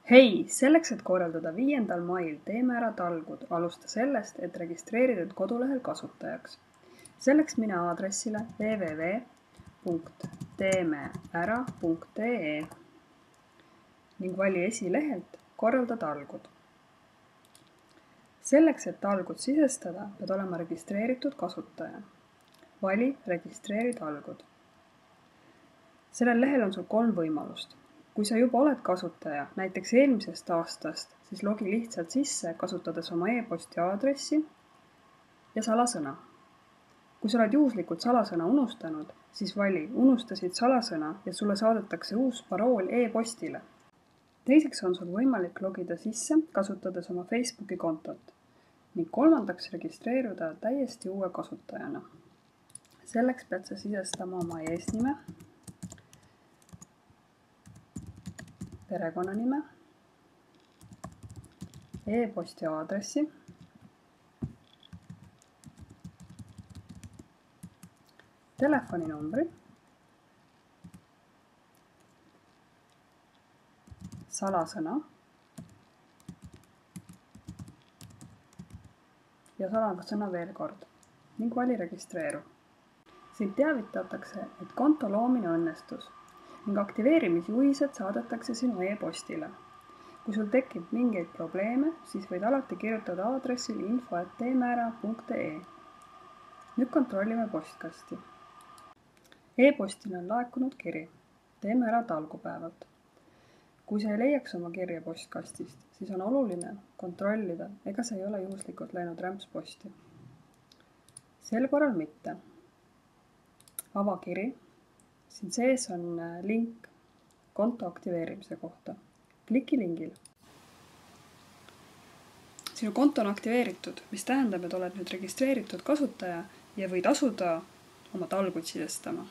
Hei, selleks, et korraldada 5. mail Teeme ära talgud, alusta sellest, et registreeridud kodulehel kasutajaks. Selleks mine aadressile www.teemeära.ee ning vali esilehelt Korralda talgud. Selleks, et talgud sisestada, pead olema registreeritud kasutaja. Vali Registreeri talgud. Sellel lehel on sul 3 võimalust. Kui sa juba oled kasutaja, näiteks eelmisest aastast, siis logi lihtsalt sisse, kasutades oma e-posti aadressi ja salasõna. Kui sa oled juhuslikult salasõna unustanud, siis vali Unustasid salasõna ja sulle saadetakse uus parool e-postile. Teiseks on sul võimalik logida sisse, kasutades oma Facebooki kontot ning kolmandaks registreeruda täiesti uue kasutajana. Selleks pead sa sisestama oma eesnime, perekonnanime, e-posti aadressi, telefoninumbri, salasõna ja salasõna veel kord ning vali registreeru. Sind teavitatakse, et konto loomine õnnestus ning aktiveerimisjuhised saadetakse sinu e-postile. Kui sul tekib mingeid probleeme, siis võid alati kirjutada aadressil info@teemeära.ee. Nüüd kontrollime postkasti. E-postile on laekunud kiri Teeme ära talgupäevalt. Kui sa ei leiaks oma kirja postkastist, siis on oluline kontrollida, ega see ei ole juhuslikult läinud rämpsposti. Sel korral mitte. Ava kiri. Siin sees on link konto aktiveerimise kohta. Kliki lingil. Sinu konto on aktiveeritud, mis tähendab, et oled nüüd registreeritud kasutaja ja võid asuda oma talguid sisestama.